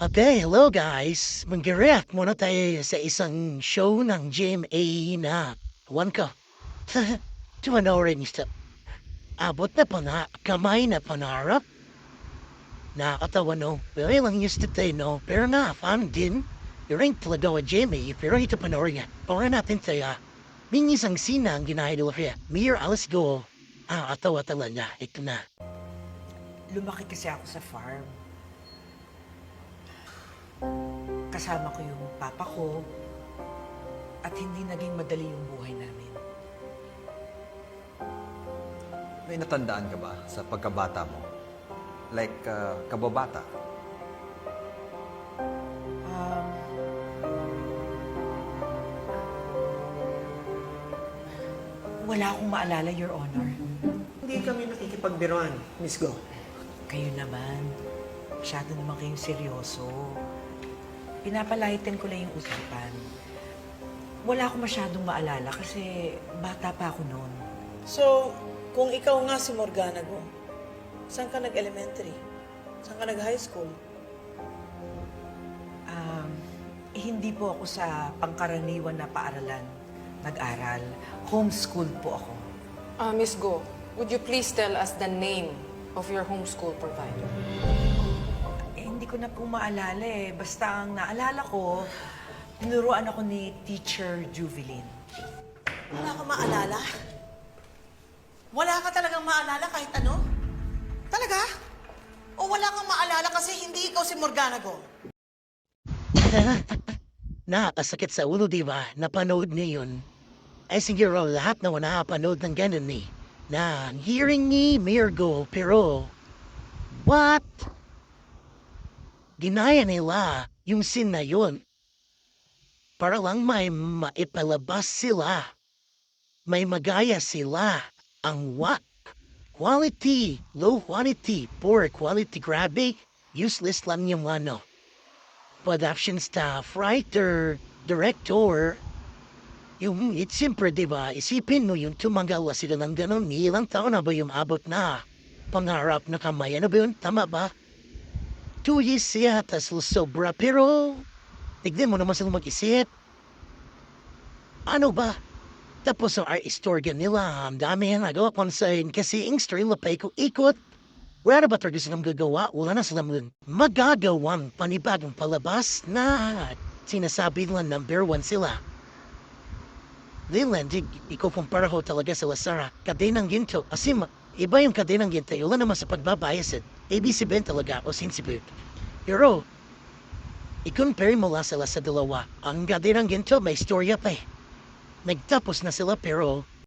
Okay, hello guys. Mag-react muna tayo sa isang show ng GMA na one ko. Tumanoorin niyo. Abot na pa na kamay na panarap. Nakakatawa no. Pero lang used to tayo no. Pero fan din. Yung pala daw GMA. Pero ito panoorin niya. Panoorin natin tayo. May isang sina ang ginahidol siya. Mir, alas go. Atawa talaga. Ito na. Lumaki kasi ako sa farm. Kasama ko yung papa ko at hindi naging madali yung buhay namin. May natandaan ka ba sa pagkabata mo? Like, kababata? Wala akong maalala, Your Honor. Hindi kami nakikipagbiruan, Miss Go. Kayo naman, masyado naman kayong seryoso. Pinapalahitin ko lang yung usapan. Wala akong masyadong maalala kasi bata pa ako noon. So, kung ikaw nga si Morgana Go, saan ka nag-elementary? Saan ka nag-high school? Hindi po ako sa pangkaraniwan na paaralan nag-aral. Homeschooled po ako. Miss Go, would you please tell us the name of your homeschool provider? Hindi ko na po maalala eh. Basta ang naalala ko, tinuruan ako ni Teacher Juvelin. Wala kang maalala? Wala ka talagang maalala kahit ano? Talaga? O wala kang maalala kasi hindi ikaw si Morgana Go? Nakakasakit sa ulo, di ba? Napanood niya yun. Ay siguro lahat na nakapanood ng ganun ni. Na hearing ni Mirgo, pero what? Ginaya nila yung scene na yun. Para lang may maipalabas sila. May magaya sila. Ang what? Quality, low quality, poor quality, grabe. Useless lang yung production staff, writer, director. Yung siyempre, di ba, isipin mo yung tumanggawa sila ng ganun, ilang taon na ba yung abot na pangarap na kamay? Ano ba yun? Tama ba? 2 years siya, tas sobra. Pero, tignan mo naman sila mag-isip. Ano ba? Tapos ang art istorya nila, ang dami yung nagawa konsayin kasi ang story nila pa ikot. Wala na ba talaga silang gagawa? Wala na silang magagawang panibagong palabas na sinasabi nila number 1 sila. Leland, ikaw kumpara ko talaga sa Lasara. Kadenang ginto. Kasi iba yung kadenang ginto. Wala naman sa pagbabayasid. ABC-Ben talaga o sensible. Pero, i-compare mo lang sila sa dalawa. Ang kadenang ginto may istorya pa eh. Nagtapos na sila pero